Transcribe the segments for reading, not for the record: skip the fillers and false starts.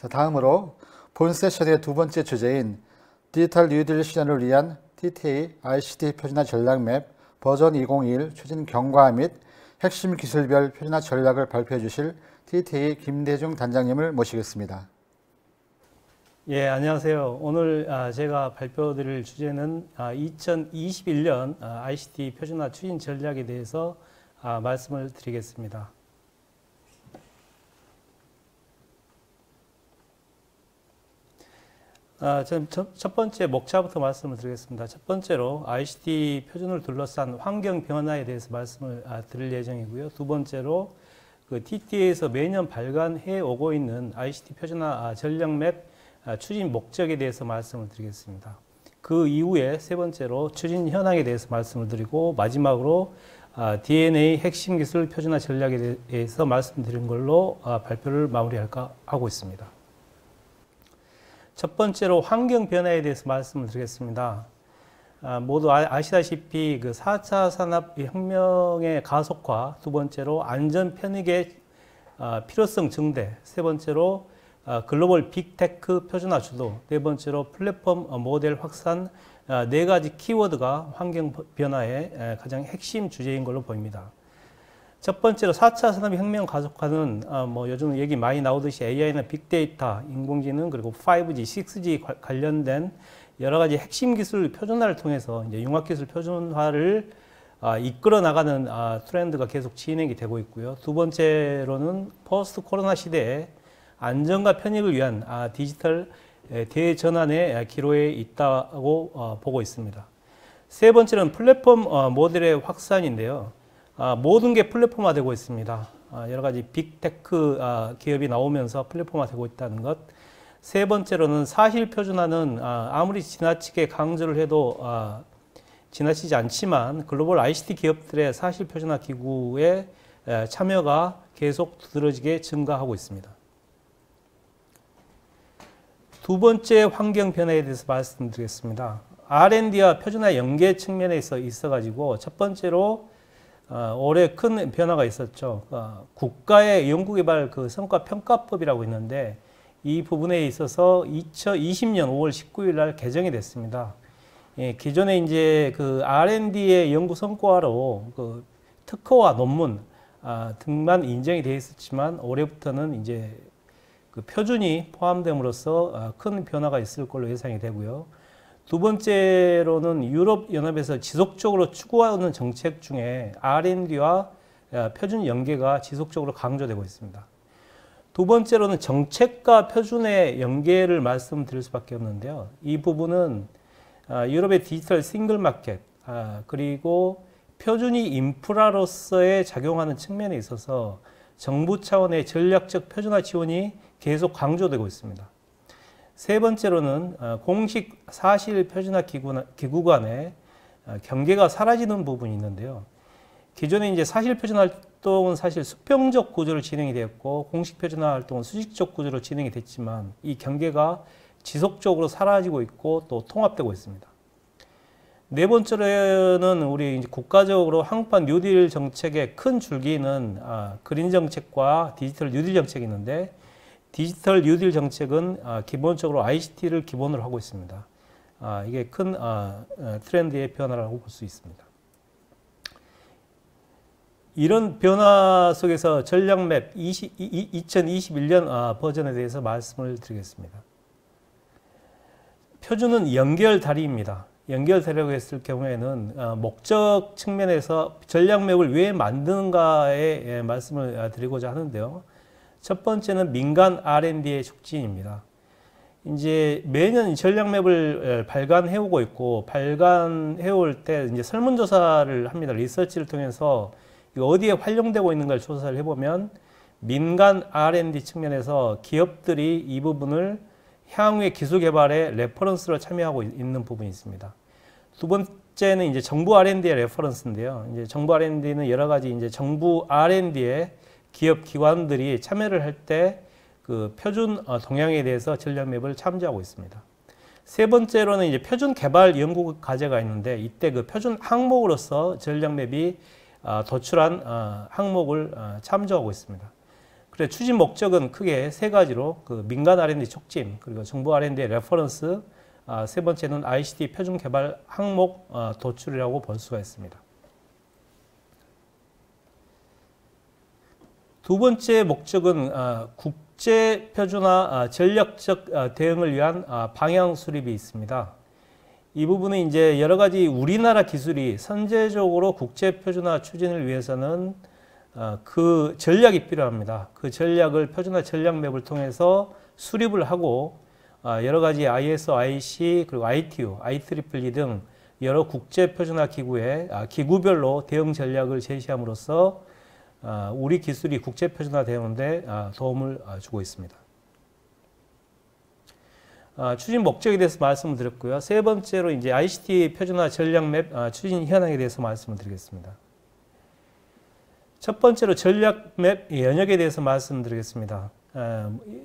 자, 다음으로 본 세션의 두 번째 주제인 디지털 뉴딜 실현을 위한 TTA ICT 표준화 전략 맵 버전 2021 추진 경과 및 핵심 기술별 표준화 전략을 발표해 주실 TTA 김대중 단장님을 모시겠습니다. 예, 안녕하세요. 오늘 제가 발표드릴 주제는 2021년 ICT 표준화 추진 전략에 대해서 말씀을 드리겠습니다. 첫 번째 목차부터 말씀을 드리겠습니다. 첫 번째로 ICT 표준을 둘러싼 환경 변화에 대해서 말씀을 드릴 예정이고요. 두 번째로 그 TTA에서 매년 발간해 오고 있는 ICT 표준화 전략 맵 추진 목적에 대해서 말씀을 드리겠습니다. 그 이후에 세 번째로 추진 현황에 대해서 말씀을 드리고 마지막으로 DNA 핵심 기술 표준화 전략에 대해서 말씀드린 걸로 발표를 마무리할까 하고 있습니다. 첫 번째로 환경 변화에 대해서 말씀을 드리겠습니다. 모두 아시다시피 그 4차 산업혁명의 가속화, 두 번째로 안전 편익의 필요성 증대, 세 번째로 글로벌 빅테크 표준화 주도, 네 번째로 플랫폼 모델 확산, 네 가지 키워드가 환경 변화의 가장 핵심 주제인 걸로 보입니다. 첫 번째로 4차 산업혁명 가속화는 요즘 얘기 많이 나오듯이 AI나 빅데이터, 인공지능, 그리고 5G, 6G 관련된 여러 가지 핵심 기술 표준화를 통해서 이제 융합기술 표준화를 이끌어 나가는 트렌드가 계속 진행이 되고 있고요. 두 번째로는 포스트 코로나 시대에 안전과 편익을 위한 디지털 대전환의 기로에 있다고 보고 있습니다. 세 번째는 플랫폼 모델의 확산인데요. 모든 게 플랫폼화되고 있습니다. 여러 가지 빅테크 기업이 나오면서 플랫폼화되고 있다는 것. 세 번째로는 사실 표준화는 아무리 지나치게 강조를 해도 지나치지 않지만 글로벌 ICT 기업들의 사실 표준화 기구의 참여가 계속 두드러지게 증가하고 있습니다. 두 번째 환경 변화에 대해서 말씀드리겠습니다. R&D와 표준화 연계 측면에 있어가지고 첫 번째로 올해 큰 변화가 있었죠. 국가의 연구개발 그 성과평가법이라고 있는데 이 부분에 있어서 2020년 5월 19일 날 개정이 됐습니다. 기존에 이제 그 R&D의 연구 성과로 그 특허와 논문 등만 인정이 되어 있었지만 올해부터는 이제 그 표준이 포함됨으로써 큰 변화가 있을 걸로 예상이 되고요. 두 번째로는 유럽연합에서 지속적으로 추구하는 정책 중에 R&D와 표준 연계가 지속적으로 강조되고 있습니다. 두 번째로는 정책과 표준의 연계를 말씀드릴 수밖에 없는데요. 이 부분은 유럽의 디지털 싱글 마켓 그리고 표준이 인프라로서의 작용하는 측면에 있어서 정부 차원의 전략적 표준화 지원이 계속 강조되고 있습니다. 세 번째로는 공식 사실 표준화 기구 간의 경계가 사라지는 부분이 있는데요. 기존에 이제 사실 표준화 활동은 사실 수평적 구조로 진행이 되었고 공식 표준화 활동은 수직적 구조로 진행이 됐지만 이 경계가 지속적으로 사라지고 있고 또 통합되고 있습니다. 네 번째로는 우리 이제 국가적으로 한국판 뉴딜 정책의 큰 줄기는 그린 정책과 디지털 뉴딜 정책이 있는데 디지털 뉴딜 정책은 기본적으로 ICT를 기본으로 하고 있습니다. 이게 큰 트렌드의 변화라고 볼 수 있습니다. 이런 변화 속에서 전략맵 2021년 버전에 대해서 말씀을 드리겠습니다. 표준은 연결다리입니다. 연결다리라고 했을 경우에는 목적 측면에서 전략맵을 왜 만드는가에 말씀을 드리고자 하는데요. 첫 번째는 민간 R&D의 촉진입니다. 이제 매년 전략맵을 발간해 오고 있고 발간해 올 때 이제 설문조사를 합니다. 리서치를 통해서 어디에 활용되고 있는가를 조사를 해보면 민간 R&D 측면에서 기업들이 이 부분을 향후의 기술 개발의 레퍼런스로 참여하고 있는 부분이 있습니다. 두 번째는 이제 정부 R&D의 레퍼런스인데요. 이제 정부 R&D는 여러 가지 이제 정부 R&D의 기업 기관들이 참여를 할 때 그 표준 동향에 대해서 전략맵을 참조하고 있습니다. 세 번째로는 이제 표준 개발 연구 과제가 있는데 이때 그 표준 항목으로서 전략맵이 도출한 항목을 참조하고 있습니다. 그래 추진 목적은 크게 세 가지로 그 민간 R&D 촉진, 그리고 정부 R&D의 레퍼런스, 세 번째는 ICT 표준 개발 항목 도출이라고 볼 수가 있습니다. 두 번째 목적은 국제 표준화 전략적 대응을 위한 방향 수립이 있습니다. 이 부분은 이제 여러 가지 우리나라 기술이 선제적으로 국제 표준화 추진을 위해서는 그 전략이 필요합니다. 그 전략을 표준화 전략 맵을 통해서 수립을 하고 여러 가지 ISO, IC, 그리고 ITU, IEEE 등 여러 국제 표준화 기구에 기구별로 대응 전략을 제시함으로써 우리 기술이 국제 표준화 되는데 도움을 주고 있습니다. 추진 목적에 대해서 말씀을 드렸고요. 세 번째로 이제 ICT 표준화 전략 맵 추진 현황에 대해서 말씀을 드리겠습니다. 첫 번째로 전략 맵 연역에 대해서 말씀드리겠습니다.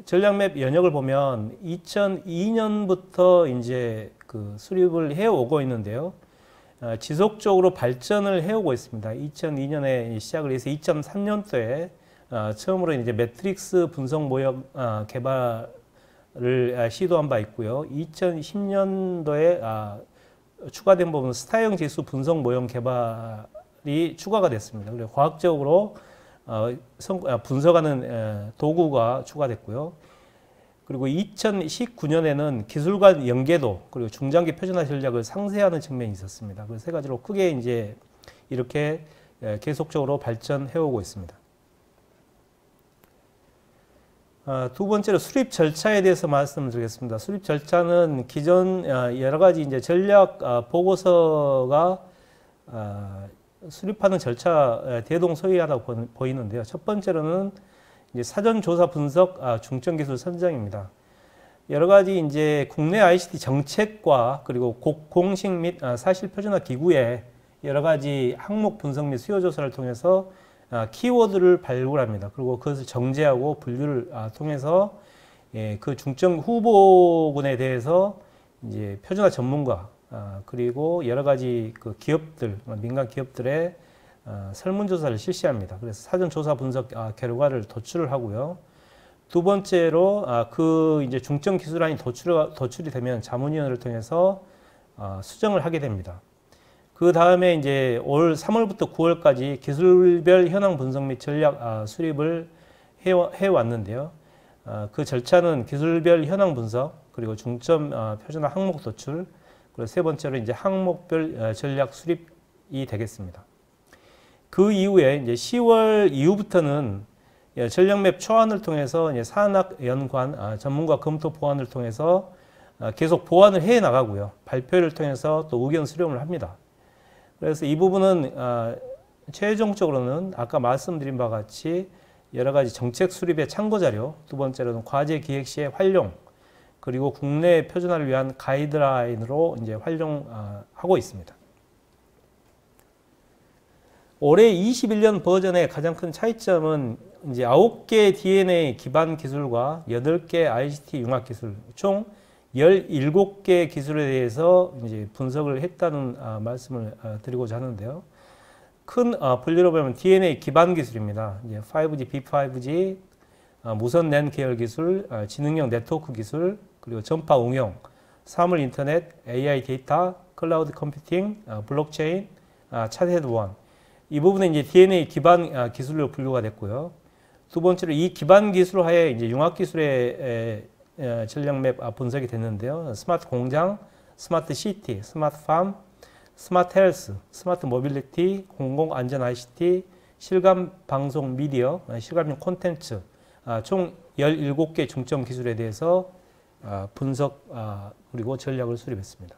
전략 맵 연역을 보면 2002년부터 이제 그 수립을 해오고 있는데요. 지속적으로 발전을 해오고 있습니다. 2002년에 시작을 해서 2003년도에 처음으로 이제 매트릭스 분석 모형 개발을 시도한 바 있고요. 2010년도에 추가된 부분 스타형 지수 분석 모형 개발이 추가가 됐습니다. 그리고 과학적으로 분석하는 도구가 추가됐고요. 그리고 2019년에는 기술 간 연계도 그리고 중장기 표준화 전략을 상세하는 측면이 있었습니다. 그 세 가지로 크게 이제 이렇게 계속적으로 발전해 오고 있습니다. 두 번째로 수립 절차에 대해서 말씀드리겠습니다. 수립 절차는 기존 여러 가지 이제 전략 보고서가 수립하는 절차 대동소이하다고 보이는데요. 첫 번째로는 이제 사전 조사 분석 중점 기술 선정입니다. 여러 가지 이제 국내 ICT 정책과 그리고 공식 및 사실 표준화 기구의 여러 가지 항목 분석 및 수요 조사를 통해서 키워드를 발굴합니다. 그리고 그것을 정제하고 분류를 통해서 그 중점 후보군에 대해서 이제 표준화 전문가 그리고 여러 가지 그 기업들, 민간 기업들의 설문조사를 실시합니다. 그래서 사전조사 분석 결과를 도출을 하고요. 두 번째로 그 이제 중점 기술안이 도출이 되면 자문위원회를 통해서 수정을 하게 됩니다. 그 다음에 이제 올 3월부터 9월까지 기술별 현황 분석 및 전략 수립을 해왔는데요. 그 절차는 기술별 현황 분석, 그리고 중점 표준화 항목 도출, 그리고 세 번째로 이제 항목별 전략 수립이 되겠습니다. 그 이후에 이제 10월 이후부터는 전략맵 초안을 통해서 이제 산학 연관 전문가 검토 보완을 통해서 계속 보완을 해 나가고요. 발표를 통해서 또 의견 수렴을 합니다. 그래서 이 부분은 최종적으로는 아까 말씀드린 바와 같이 여러 가지 정책 수립의 참고 자료, 두 번째로는 과제 기획 시의 활용, 그리고 국내 표준화를 위한 가이드라인으로 이제 활용하고 있습니다. 올해 21년 버전의 가장 큰 차이점은 이제 9개 DNA 기반 기술과 8개 ICT 융합 기술, 총 17개 기술에 대해서 이제 분석을 했다는 말씀을 드리고자 하는데요. 큰 분류로 보면 DNA 기반 기술입니다. 이제 5G, B5G, 무선 랜 계열 기술, 지능형 네트워크 기술, 그리고 전파 응용, 사물 인터넷, AI 데이터, 클라우드 컴퓨팅, 블록체인, 차세대 보안. 이 부분은 이제 DNA 기반 기술로 분류가 됐고요. 두 번째로 이 기반 기술 하에 이제 융합 기술의 전략맵 분석이 됐는데요. 스마트 공장, 스마트 시티, 스마트 팜, 스마트 헬스, 스마트 모빌리티, 공공 안전 ICT, 실감 방송 미디어, 실감용 콘텐츠, 총 17개 중점 기술에 대해서 분석 그리고 전략을 수립했습니다.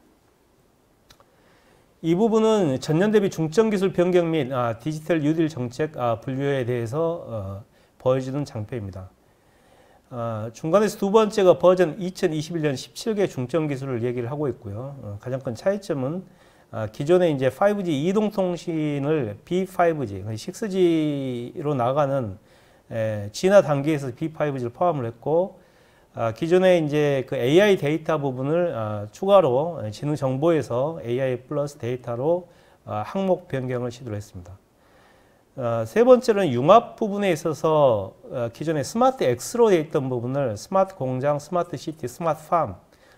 이 부분은 전년 대비 중점 기술 변경 및 디지털 뉴딜 정책 분류에 대해서 보여주는 장표입니다. 중간에서 두 번째가 버전 2021년 17개 중점 기술을 얘기를 하고 있고요. 가장 큰 차이점은 기존에 이제 5G 이동통신을 B5G, 6G로 나가는 진화 단계에서 B5G를 포함을 했고, 기존에 이제 그 AI 데이터 부분을 추가로 지능 정보에서 AI 플러스 데이터로 항목 변경을 시도를 했습니다. 세 번째로는 융합 부분에 있어서 기존에 스마트 X로 되어 있던 부분을 스마트 공장, 스마트 시티, 스마트 팜,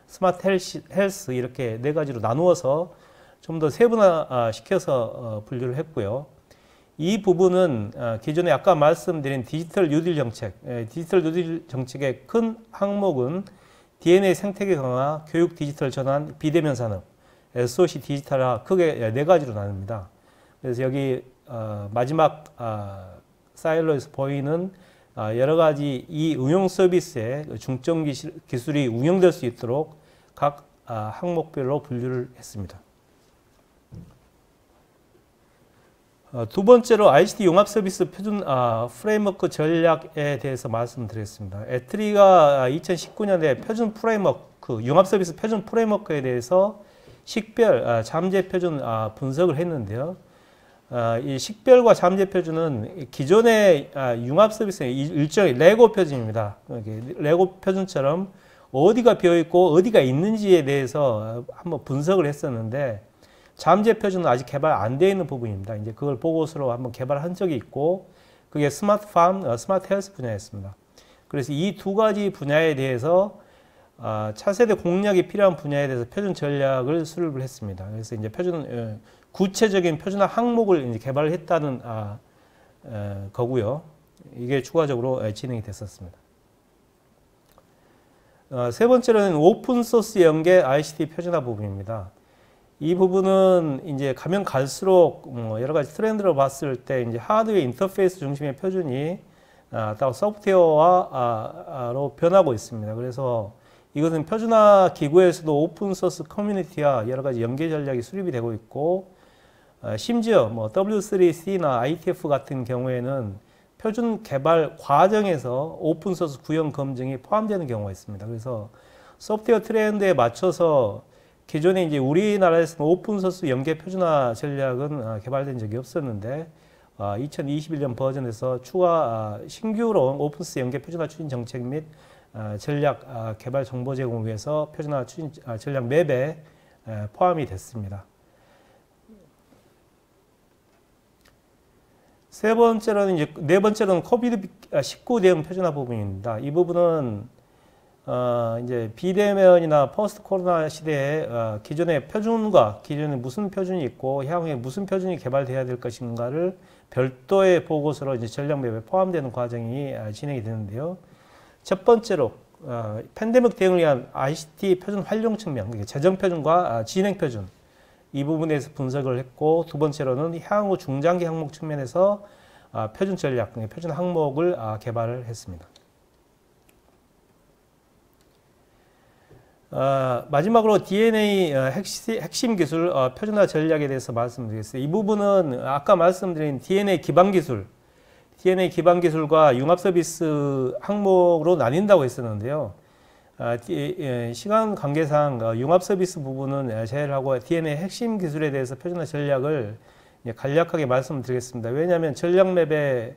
스마트 헬스 이렇게 네 가지로 나누어서 좀 더 세분화시켜서 분류를 했고요. 이 부분은 기존에 아까 말씀드린 디지털 뉴딜 정책, 디지털 뉴딜 정책의 큰 항목은 DNA 생태계 강화, 교육 디지털 전환, 비대면 산업, SOC 디지털화 크게 네 가지로 나눕니다. 그래서 여기 마지막 사일로에서 보이는 여러 가지 이 응용 서비스의 중점 기술이 운영될 수 있도록 각 항목별로 분류를 했습니다. 두 번째로 ICT 융합 서비스 표준 프레임워크 전략에 대해서 말씀드리겠습니다. 에트리가 2019년에 표준 프레임워크, 융합 서비스 표준 프레임워크에 대해서 식별, 잠재 표준 분석을 했는데요. 이 식별과 잠재 표준은 기존의 융합 서비스의 일종의 레고 표준입니다. 레고 표준처럼 어디가 비어있고 어디가 있는지에 대해서 한번 분석을 했었는데 잠재 표준은 아직 개발 안 되어 있는 부분입니다. 이제 그걸 보고서로 한번 개발한 적이 있고 그게 스마트 팜, 스마트 헬스 분야였습니다. 그래서 이 두 가지 분야에 대해서 차세대 공략이 필요한 분야에 대해서 표준 전략을 수립을 했습니다. 그래서 이제 구체적인 표준화 항목을 이제 개발을 했다는 거고요. 이게 추가적으로 진행이 됐었습니다. 세 번째로는 오픈 소스 연계 ICT 표준화 부분입니다. 이 부분은 이제 가면 갈수록 여러 가지 트렌드로 봤을 때 이제 하드웨어 인터페이스 중심의 표준이 또 소프트웨어로 변하고 있습니다. 그래서 이것은 표준화 기구에서도 오픈 소스 커뮤니티와 여러 가지 연계 전략이 수립이 되고 있고 심지어 뭐 W3C나 ITF 같은 경우에는 표준 개발 과정에서 오픈 소스 구형 검증이 포함되는 경우가 있습니다. 그래서 소프트웨어 트렌드에 맞춰서 기존에 이제 우리나라에서는 오픈소스 연계 표준화 전략은 개발된 적이 없었는데 2021년 버전에서 추가 신규로 오픈소스 연계 표준화 추진 정책 및 전략 개발 정보 제공을 위해서 표준화 추진 전략 맵에 포함이 됐습니다. 네 번째로는 코비드-19 대응 표준화 부분입니다. 이 부분은 이제 비대면이나 포스트 코로나 시대에 기존의 표준과 기존에 무슨 표준이 있고 향후에 무슨 표준이 개발돼야 될 것인가를 별도의 보고서로 이제 전략 맵에 포함되는 과정이 진행이 되는데요. 첫 번째로 팬데믹 대응을 위한 ICT 표준 활용 측면, 재정 표준과 진행 표준 이 부분에서 분석을 했고 두 번째로는 향후 중장기 항목 측면에서 표준 전략, 표준 항목을 개발을 했습니다. 마지막으로 DNA 핵심 기술 표준화 전략에 대해서 말씀드리겠습니다. 이 부분은 아까 말씀드린 DNA 기반 기술과 융합 서비스 항목으로 나뉜다고 했었는데요. 시간 관계상 융합 서비스 부분은 제외하고 DNA 핵심 기술에 대해서 표준화 전략을 간략하게 말씀드리겠습니다. 왜냐하면 전략 맵에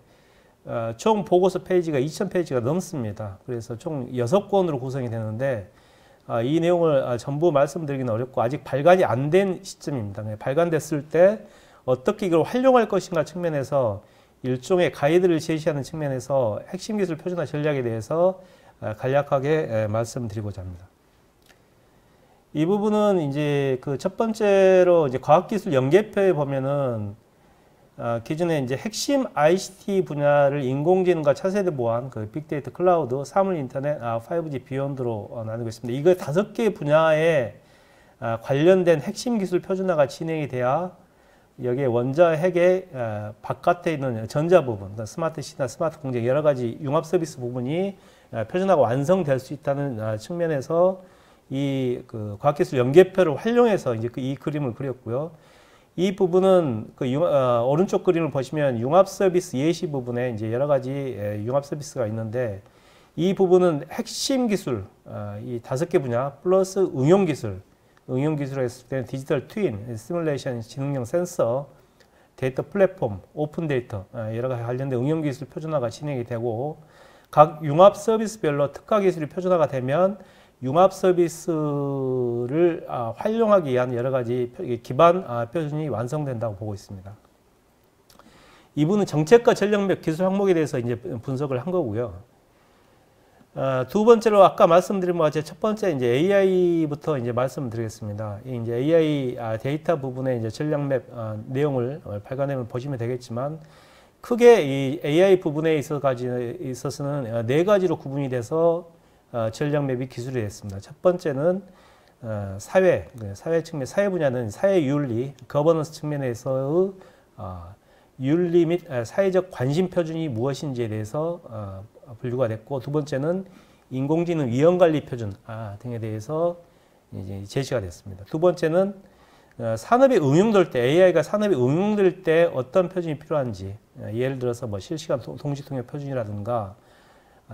총 보고서 페이지가 2000페이지가 넘습니다. 그래서 총 6권으로 구성이 되는데 이 내용을 전부 말씀드리기는 어렵고 아직 발간이 안 된 시점입니다. 발간됐을 때 어떻게 이걸 활용할 것인가 측면에서 일종의 가이드를 제시하는 측면에서 핵심 기술 표준화 전략에 대해서 간략하게 말씀드리고자 합니다. 이 부분은 이제 그 첫 번째로 이제 과학기술 연계표에 보면은 기존에 이제 핵심 ICT 분야를 인공지능과 차세대 보안, 빅데이터, 클라우드, 사물 인터넷, 5G 비욘드로 나누고 있습니다. 이거 5개 분야에 관련된 핵심 기술 표준화가 진행이 돼야 여기에 원자 핵의 바깥에 있는 전자 부분, 스마트 시나 스마트 공장 여러 가지 융합 서비스 부분이 표준화가 완성될 수 있다는 측면에서 이 과학기술 연계표를 활용해서 이제 이 그림을 그렸고요. 이 부분은 오른쪽 그림을 보시면 융합 서비스 예시 부분에 이제 여러 가지 융합 서비스가 있는데 이 부분은 핵심 기술, 이 5개 분야 플러스 응용 기술을 했을 때는 디지털 트윈, 시뮬레이션, 지능형 센서, 데이터 플랫폼, 오픈 데이터 여러 가지 관련된 응용 기술 표준화가 진행이 되고 각 융합 서비스별로 특화 기술이 표준화가 되면 융합 서비스를 활용하기 위한 여러 가지 기반 표준이 완성된다고 보고 있습니다. 이분은 정책과 전략 맵 기술 항목에 대해서 이제 분석을 한 거고요. 두 번째로 아까 말씀드린 것 같이 첫 번째 이제 AI부터 이제 말씀드리겠습니다. 이제 AI 데이터 부분의 이제 전략 맵 내용을 발간하면 보시면 되겠지만 크게 이 AI 부분에 있어서는 네 가지로 구분이 돼서 전략 맵이 기술이 됐습니다. 첫 번째는 사회 측면, 사회 분야는 사회 윤리, 거버넌스 측면에서의 윤리 및 사회적 관심 표준이 무엇인지에 대해서 분류가 됐고, 두 번째는 인공지능 위험관리 표준 등에 대해서 이제 제시가 됐습니다. 두 번째는 산업에 응용될 때, AI가 산업에 응용될 때 어떤 표준이 필요한지, 예를 들어서 뭐 실시간 동시통역 표준이라든가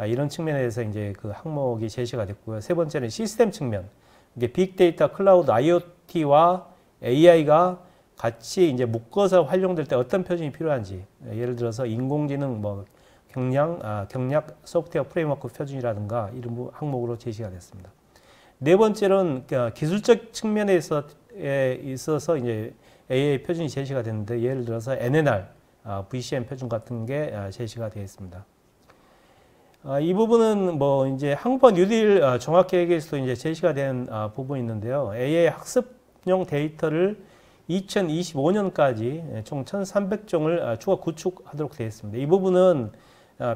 이런 측면에 대해서 이제 그 항목이 제시가 됐고요. 세 번째는 시스템 측면, 이게 빅데이터, 클라우드, IoT와 AI가 같이 이제 묶어서 활용될 때 어떤 표준이 필요한지, 예를 들어서 인공지능 뭐 경략 소프트웨어 프레임워크 표준이라든가 이런 항목으로 제시가 됐습니다. 네 번째로는 기술적 측면에 있어서 이제 AI 표준이 제시가 됐는데, 예를 들어서 NNR, VCM 표준 같은 게 제시가 되어 있습니다. 이 부분은 뭐 이제 항법 뉴딜 종합계획에서도 이제 제시가 된 부분이 있는데요. AI 학습용 데이터를 2025년까지 총 1,300종을 추가 구축하도록 되어 있습니다. 이 부분은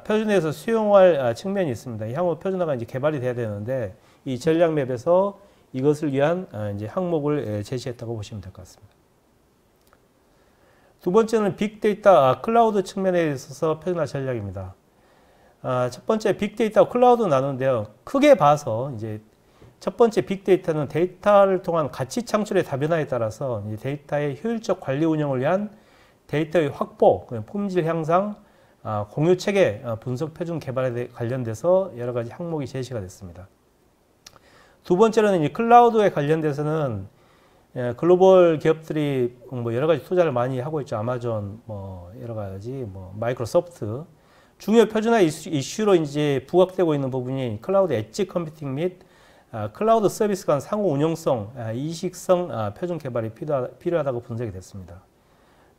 표준에서 수용할 측면이 있습니다. 향후 표준화가 이제 개발이 돼야 되는데, 이 전략 맵에서 이것을 위한 이제 항목을 제시했다고 보시면 될 것 같습니다. 두 번째는 빅데이터, 클라우드 측면에 있어서 표준화 전략입니다. 첫 번째 빅데이터, 클라우드 나누는데요. 크게 봐서 이제 첫 번째 빅데이터는 데이터를 통한 가치 창출의 다변화에 따라서 이제 데이터의 효율적 관리 운영을 위한 데이터의 확보, 품질 향상, 공유 체계 분석 표준 개발에 관련돼서 여러 가지 항목이 제시가 됐습니다. 두 번째로는 이 클라우드에 관련돼서는 글로벌 기업들이 뭐 여러 가지 투자를 많이 하고 있죠. 아마존, 뭐 여러 가지, 뭐 마이크로소프트. 중요 표준화 이슈로 이제 부각되고 있는 부분이 클라우드 엣지 컴퓨팅 및 클라우드 서비스 간 상호 운용성, 이식성 표준 개발이 필요하다고 분석이 됐습니다.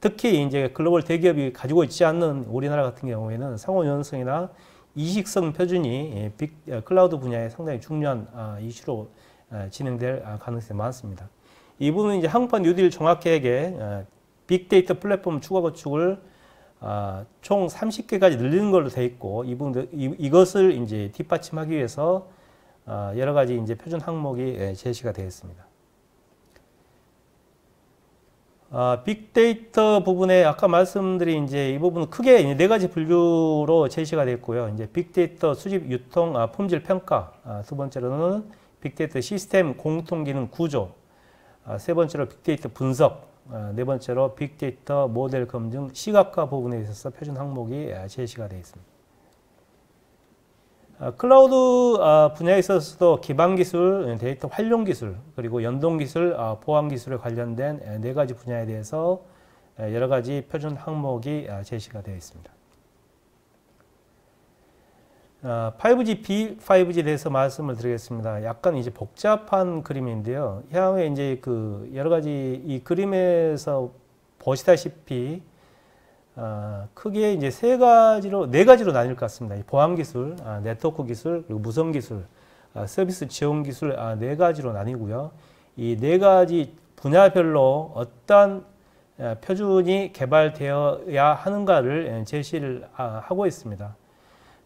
특히 이제 글로벌 대기업이 가지고 있지 않는 우리나라 같은 경우에는 상호 운용성이나 이식성 표준이 클라우드 분야에 상당히 중요한 이슈로 진행될 가능성이 많습니다. 이 부분은 이제 항법 뉴딜 종합계획에 빅데이터 플랫폼 추가 구축을 총 30개까지 늘리는 걸로 되어 있고, 이것을 이제 뒷받침하기 위해서 여러 가지 이제 표준 항목이 제시가 되어 있습니다. 빅데이터 부분에 아까 말씀드린 이제 이 부분은 크게 네 가지 분류로 제시가 됐고요. 이제 빅데이터 수집, 유통, 품질 평가. 두 번째로는 빅데이터 시스템 공통 기능 구조. 세 번째로 빅데이터 분석. 네 번째로 빅데이터 모델 검증 시각화 부분에 있어서 표준 항목이 제시가 되어 있습니다. 클라우드 분야에 있어서도 기반 기술, 데이터 활용 기술, 그리고 연동 기술, 보안 기술에 관련된 네 가지 분야에 대해서 여러 가지 표준 항목이 제시가 되어 있습니다. 5G, B5G에 대해서 말씀을 드리겠습니다. 약간 이제 복잡한 그림인데요. 향후에 이제 그 여러 가지 이 그림에서 보시다시피 크게 이제 네 가지로 나뉠 것 같습니다. 보안 기술, 네트워크 기술, 그리고 무선 기술, 서비스 지원 기술 네 가지로 나뉘고요. 이 네 가지 분야별로 어떤 표준이 개발되어야 하는가를 제시를 하고 있습니다.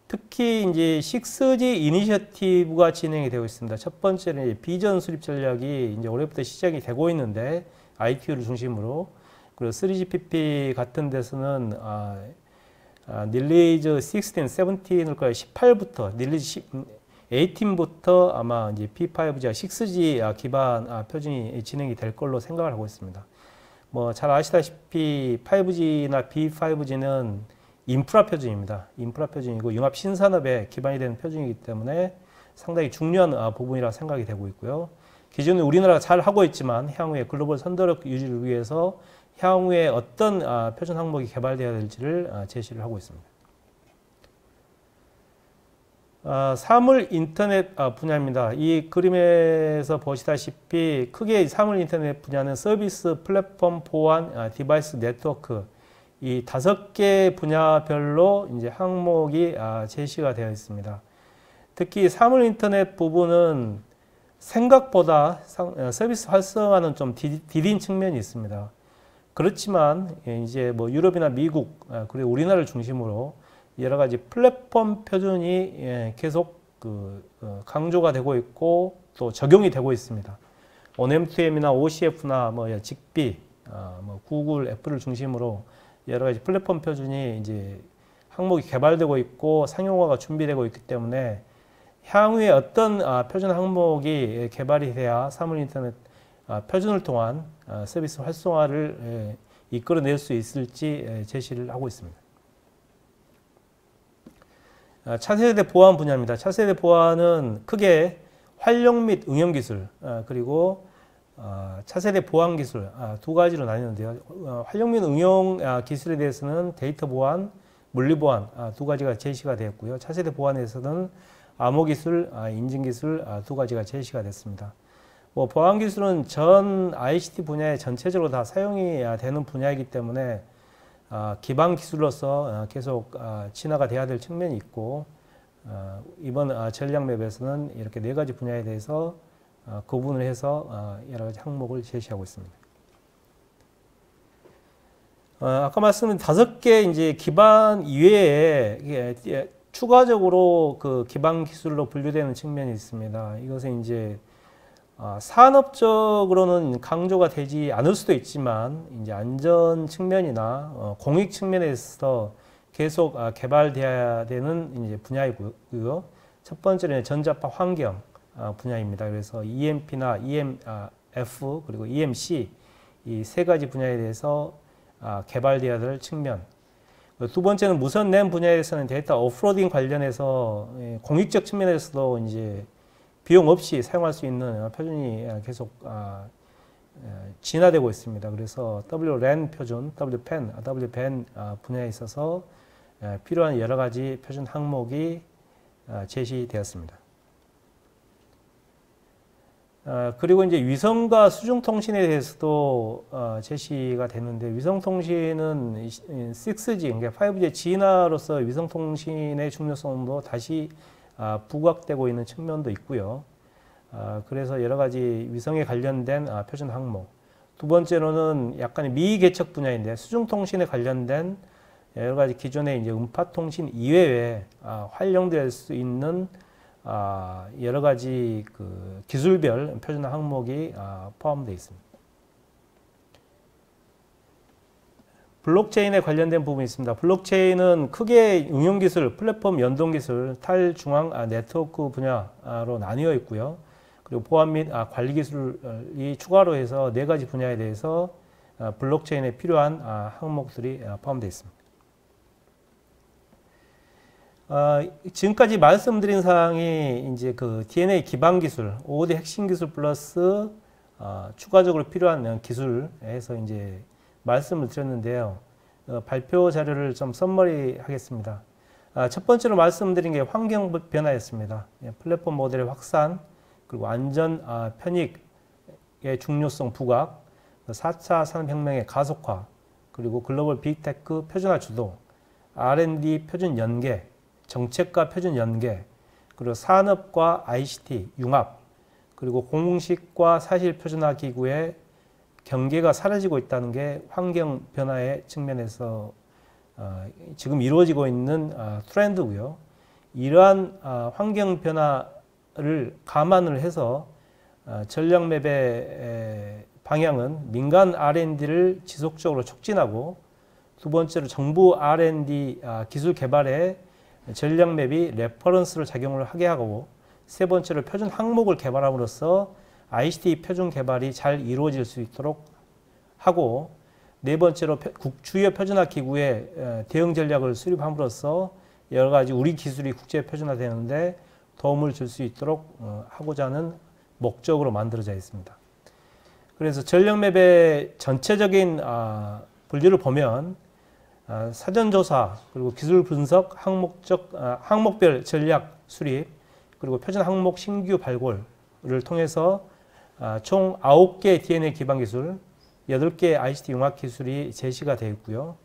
특히 이제 6G 이니셔티브가 진행이 되고 있습니다. 첫 번째는 비전 수립 전략이 이제 올해부터 시작이 되고 있는데, ITU를 중심으로. 그리고 3GPP 같은 데서는 닐리즈 16, 17일 거예요. 18부터 닐리즈 18부터 아마 이제 P5G와 6G 기반 표준이 진행이 될 걸로 생각을 하고 있습니다. 뭐 잘 아시다시피 5G나 B5G는 인프라 표준입니다. 인프라 표준이고 융합 신산업에 기반이 되는 표준이기 때문에 상당히 중요한 부분이라 생각이 되고 있고요. 기존에 우리나라가 잘 하고 있지만 향후에 글로벌 선도력 유지를 위해서 향후에 어떤 표준 항목이 개발되어야 될지를 제시를 하고 있습니다. 사물 인터넷 분야입니다. 이 그림에서 보시다시피 크게 사물 인터넷 분야는 서비스, 플랫폼, 보안, 디바이스 네트워크 이 5개 분야별로 이제 항목이 제시가 되어 있습니다. 특히 사물인터넷 부분은 생각보다 서비스 활성화는 좀 디딘 측면이 있습니다. 그렇지만 이제 뭐 유럽이나 미국 그리고 우리나라를 중심으로 여러 가지 플랫폼 표준이 계속 강조가 되고 있고 또 적용이 되고 있습니다. ONM2M이나 OCF나 뭐 직비, 뭐 구글, 애플을 중심으로 여러 가지 플랫폼 표준이 이제 항목이 개발되고 있고 상용화가 준비되고 있기 때문에 향후에 어떤 표준 항목이 개발이 돼야 사물인터넷 표준을 통한 서비스 활성화를 이끌어낼 수 있을지 제시를 하고 있습니다. 차세대 보안 분야입니다. 차세대 보안은 크게 활용 및 응용 기술 그리고 차세대 보안 기술 두 가지로 나뉘는데요. 활용 및 응용 기술에 대해서는 데이터 보안, 물리 보안 두 가지가 제시가 되었고요. 차세대 보안에서는 암호 기술, 인증 기술 두 가지가 제시가 됐습니다. 뭐 보안 기술은 전 ICT 분야에 전체적으로 다 사용이 되는 분야이기 때문에 기반 기술로서 계속 진화가 돼야 될 측면이 있고 이번 전략 맵에서는 이렇게 4가지 분야에 대해서 구분을 해서 여러 가지 항목을 제시하고 있습니다. 아까 말씀드린 5개 이제 기반 이외에 추가적으로 그 기반 기술로 분류되는 측면이 있습니다. 이것은 이제 산업적으로는 강조가 되지 않을 수도 있지만 이제 안전 측면이나 공익 측면에 있어서 계속 개발되어야 되는 이제 분야이고요. 첫 번째는 전자파 환경 분야입니다. 그래서 EMP나 EMF 그리고 EMC 이 3가지 분야에 대해서 개발되어야 될 측면. 두 번째는 무선 랜 분야에서는 데이터 오프로딩 관련해서 공익적 측면에서도 이제 비용 없이 사용할 수 있는 표준이 계속 진화되고 있습니다. 그래서 WLAN 표준, WPAN 분야에 있어서 필요한 여러 가지 표준 항목이 제시되었습니다. 그리고 이제 위성과 수중통신에 대해서도 제시가 됐는데 위성통신은 6G, 그러니까 5G 진화로서 위성통신의 중요성도 다시 부각되고 있는 측면도 있고요. 그래서 여러 가지 위성에 관련된 표준 항목. 두 번째로는 약간의 미개척 분야인데 수중통신에 관련된 여러 가지 기존의 이제 음파통신 이외에 활용될 수 있는 여러 가지 그 기술별 표준 항목이 포함되어 있습니다. 블록체인에 관련된 부분이 있습니다. 블록체인은 크게 응용기술, 플랫폼 연동기술, 탈중앙 네트워크 분야로 나뉘어 있고요. 그리고 보안 및 관리 기술이 추가로 해서 4가지 분야에 대해서 블록체인에 필요한 항목들이 포함되어 있습니다. 지금까지 말씀드린 사항이 이제 그 DNA 기반 기술, 5대 핵심 기술 플러스 추가적으로 필요한 기술에서 이제 말씀을 드렸는데요. 발표 자료를 좀 썸머리 하겠습니다. 첫 번째로 말씀드린 게 환경 변화였습니다. 플랫폼 모델의 확산, 그리고 안전 편익의 중요성 부각, 4차 산업혁명의 가속화, 그리고 글로벌 빅테크 표준화 주도, R&D 표준 연계, 정책과 표준 연계, 그리고 산업과 ICT 융합, 그리고 공식과 사실 표준화 기구의 경계가 사라지고 있다는 게 환경 변화의 측면에서 지금 이루어지고 있는 트렌드고요. 이러한 환경 변화를 감안을 해서 전략 맵의 방향은 민간 R&D를 지속적으로 촉진하고 두 번째로 정부 R&D 기술 개발에 전략 맵이 레퍼런스를 작용을 하게 하고 세 번째로 표준 항목을 개발함으로써 ICT 표준 개발이 잘 이루어질 수 있도록 하고 네 번째로 주요 표준화 기구의 대응 전략을 수립함으로써 여러 가지 우리 기술이 국제 표준화되는데 도움을 줄 수 있도록 하고자 하는 목적으로 만들어져 있습니다. 그래서 전략 맵의 전체적인 분류를 보면 사전조사 그리고 기술 분석, 항목별 전략 수립 그리고 표준 항목 신규 발굴을 통해서 총 9개 DNA 기반 기술, 8개 ICT 융합 기술이 제시가 되어 있고요.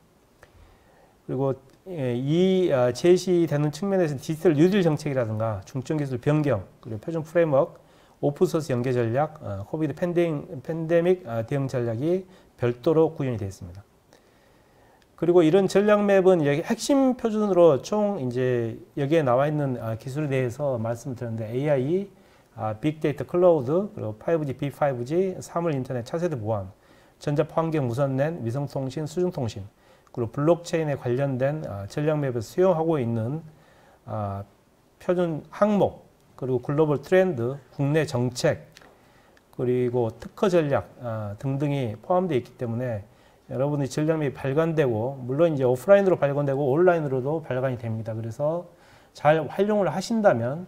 그리고 제시되는 측면에서 디지털 뉴딜 정책이라든가 중점 기술 변경, 그리고 표준 프레임워크, 오픈소스 연계 전략, 코비드 팬데믹 대응 전략이 별도로 구현이 되어 있습니다. 그리고 이런 전략 맵은 여기 핵심 표준으로 총 이제 여기에 나와 있는 기술에 대해서 말씀드렸는데 AI, 빅데이터 클라우드, 그리고 5G, B5G, 사물 인터넷, 차세대 보안, 전자파 환경 무선넷, 위성통신, 수중통신, 그리고 블록체인에 관련된 전략 맵을 수용하고 있는 표준 항목, 그리고 글로벌 트렌드, 국내 정책, 그리고 특허 전략 등등이 포함되어 있기 때문에 여러분이 전략맵이 발간되고, 물론 이제 오프라인으로 발간되고 온라인으로도 발간이 됩니다. 그래서 잘 활용을 하신다면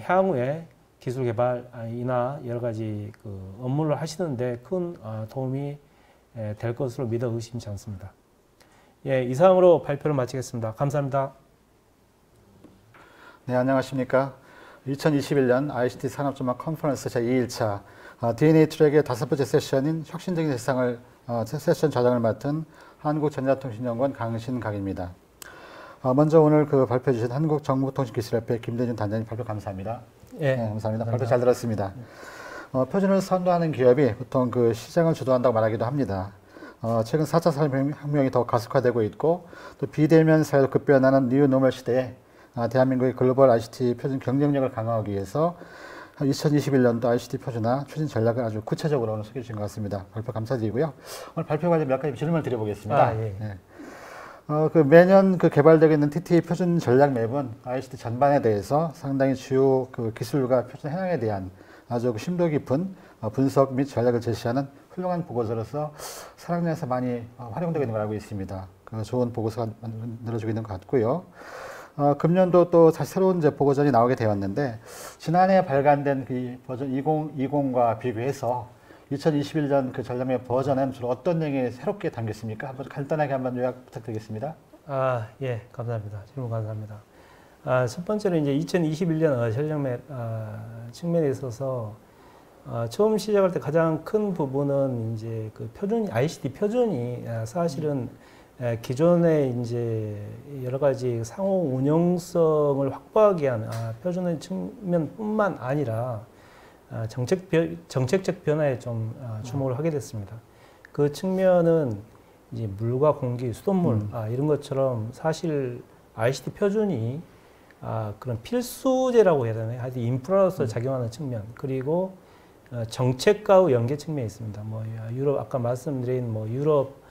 향후에 기술 개발이나 여러 가지 그 업무를 하시는데 큰 도움이 될 것으로 믿어 의심치 않습니다. 예, 이상으로 발표를 마치겠습니다. 감사합니다. 네, 안녕하십니까. 2021년 ICT 산업전망 컨퍼런스 제2일차 DNA 트랙의 5번째 세션인 혁신적인 세션 좌장을 맡은 한국전자통신연구원 강신각입니다. 먼저 오늘 발표해 주신 한국정보통신기술협회 김대준 단장님 발표 감사합니다. 예, 네, 감사합니다. 발표 잘 들었습니다. 표준을 선도하는 기업이 보통 시장을 주도한다고 말하기도 합니다. 최근 4차 산업혁명이 더 가속화되고 있고 또 비대면 사회로 급변하는 뉴 노멀 시대에 대한민국의 글로벌 ICT 표준 경쟁력을 강화하기 위해서 2021년도 ICT 표준화 추진 전략을 아주 구체적으로 오늘 소개해 주신 것 같습니다. 발표 감사드리고요. 오늘 발표 관련 몇 가지 질문을 드려보겠습니다. 예. 네. 매년 개발되고 있는 TTA 표준 전략 맵은 ICT 전반에 대해서 상당히 주요 기술과 표준 현황에 대한 아주 심도 깊은 분석 및 전략을 제시하는 훌륭한 보고서로서 산학연에서 많이 활용되고 있는 걸 알고 있습니다. 좋은 보고서가 만들어지고 있는 것 같고요. 금년도 또 다시 새로운 보고전이 나오게 되었는데 지난해 발간된 버전 2020과 비교해서 2021년 전략맵 버전은 주로 어떤 내용이 새롭게 담겼습니까? 한번 간단하게 한번 요약 부탁드리겠습니다. 예, 감사합니다. 질문 감사합니다. 첫 번째로 이제 2021년 전략맵 측면에 있어서 처음 시작할 때 가장 큰 부분은 이제 ICT 표준이 사실은 기존의 이제 여러 가지 상호 운영성을 확보하기 위한 표준의 측면뿐만 아니라 정책적 변화에 좀 주목을 하게 됐습니다. 그 측면은 이제 물과 공기, 수돗물 이런 것처럼 사실 ICT 표준이 그런 필수제라고 해야 되나요? 하여튼 인프라로서 작용하는 측면, 그리고 정책과의 연계 측면이 있습니다. 유럽 아까 말씀드린 유럽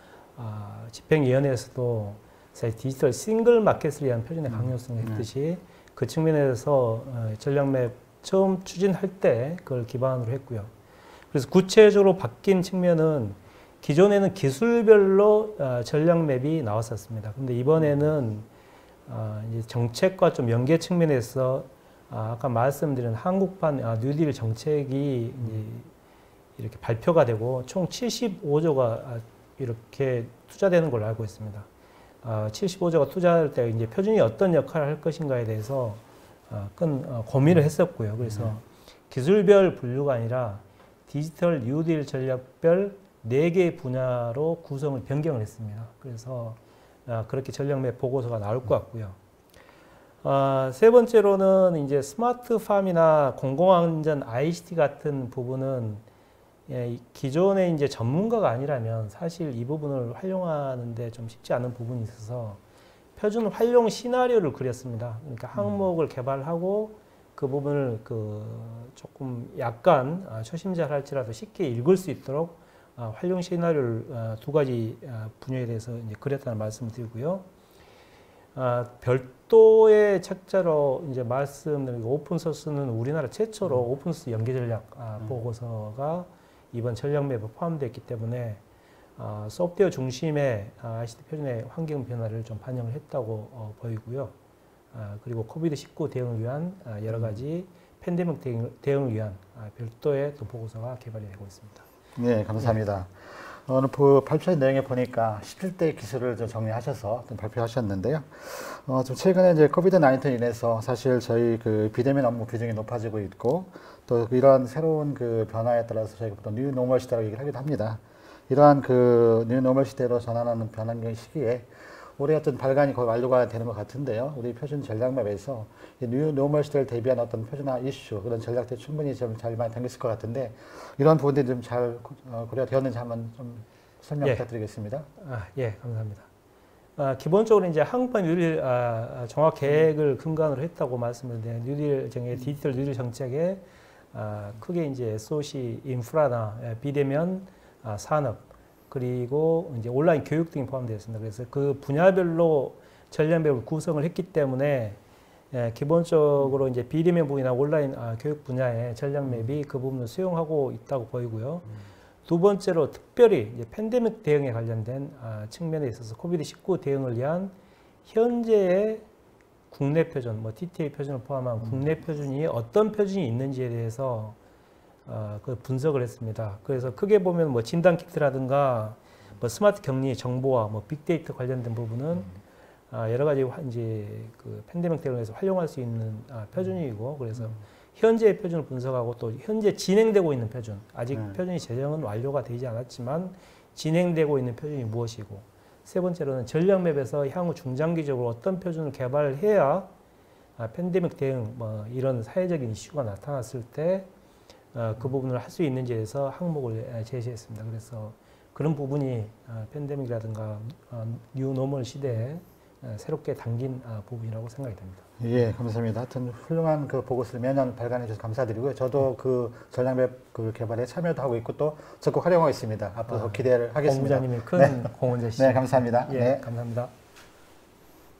집행위원회에서도 디지털 싱글 마켓을 위한 표준의 강요성을 했듯이 그 측면에서 전략맵 처음 추진할 때 그걸 기반으로 했고요. 그래서 구체적으로 바뀐 측면은 기존에는 기술별로 전략맵이 나왔었습니다. 근데 이번에는 이제 정책과 좀 연계 측면에서 아까 말씀드린 한국판 뉴딜 정책이 이제 이렇게 발표가 되고 총 75조가 이렇게 투자되는 걸로 알고 있습니다. 75조가 투자할 때 이제 표준이 어떤 역할을 할 것인가에 대해서 큰 고민을 했었고요. 그래서 기술별 분류가 아니라 디지털 뉴딜 전략별 4개 분야로 구성을 변경을 했습니다. 그래서 그렇게 전략맵 보고서가 나올 것 같고요. 세 번째로는 이제 스마트팜이나 공공안전 ICT 같은 부분은 기존의 이제 전문가가 아니라면 사실 이 부분을 활용하는데 좀 쉽지 않은 부분이 있어서 표준 활용 시나리오를 그렸습니다. 그러니까 항목을 개발하고 그 부분을 조금 약간 초심자를 할지라도 쉽게 읽을 수 있도록 활용 시나리오를 2가지 분야에 대해서 이제 그렸다는 말씀을 드리고요. 별도의 책자로 이제 말씀드린 오픈소스는 우리나라 최초로 오픈소스 연계 전략 보고서가 이번 전략맵에 포함되어 있기 때문에 소프트웨어 중심의 ICT 표준의 환경 변화를 좀 반영을 했다고 보이고요. 그리고 코비드-19 대응을 위한 여러 가지 팬데믹 대응을 위한 별도의 또 보고서가 개발이 되고 있습니다. 네, 감사합니다. 오늘 발표 내용에 보니까 17대 기술을 좀 정리하셔서 좀 발표하셨는데요. 좀 최근에 이제 코비드-19로 인해서 사실 저희 비대면 업무 비중이 높아지고 있고 또 이러한 새로운 변화에 따라서 저희가 보통 뉴 노멀 시대라고 얘기를 하기도 합니다. 이러한 뉴 노멀 시대로 전환하는 변환경 시기에 올해 어떤 발간이 거의 완료가 되는 것 같은데요. 우리 표준 전략맵에서 뉴 노멀 시대를 대비한 어떤 표준화 이슈 그런 전략들이 충분히 좀 잘 많이 담겼을 것 같은데 이런 부분들이 좀 잘 고려가 되었는지 한번 좀 설명 부탁드리겠습니다. 예, 감사합니다. 기본적으로 이제 한국판 뉴딜 종합 계획을 근간으로 했다고 말씀을 드렸는데 뉴딜 정의 디지털 뉴딜 정책에 크게 이제 SOC 인프라나 비대면 산업 그리고 이제 온라인 교육 등이 포함되어 있습니다. 그래서 그 분야별로 전략맵을 구성을 했기 때문에 기본적으로 이제 비대면 부분이나 온라인 교육 분야의 전략맵이 그 부분을 수용하고 있다고 보이고요. 두 번째로 특별히 이제 팬데믹 대응에 관련된 측면에 있어서 코비드-19 대응을 위한 현재의 국내 표준, 뭐 TTA 표준을 포함한 국내 표준이 어떤 표준이 있는지에 대해서 그 분석을 했습니다. 그래서 크게 보면 뭐 진단 키트라든가 뭐 스마트 격리 정보와 뭐 빅데이터 관련된 부분은 여러 가지 이제 그 팬데믹 대응에서 활용할 수 있는 표준이고 그래서 현재의 표준을 분석하고 또 현재 진행되고 있는 표준, 아직 표준이 제정은 완료가 되지 않았지만 진행되고 있는 표준이 무엇이고 세 번째로는 전략맵에서 향후 중장기적으로 어떤 표준을 개발해야 팬데믹 대응 뭐 이런 사회적인 이슈가 나타났을 때 그 부분을 할 수 있는지에 대해서 항목을 제시했습니다. 그래서 그런 부분이 팬데믹이라든가 뉴 노멀 시대에 새롭게 담긴 부분이라고 생각이 됩니다. 예, 감사합니다. 하여튼 훌륭한 그 보고서를 매년 발간해 주셔서 감사드리고요. 저도 그 전략맵 그 개발에 참여도 하고 있고 또 적극 활용하고 있습니다. 앞으로 기대를 하겠습니다. 본부장님이 큰 공헌자시죠. 네, 감사합니다. 예, 네. 감사합니다.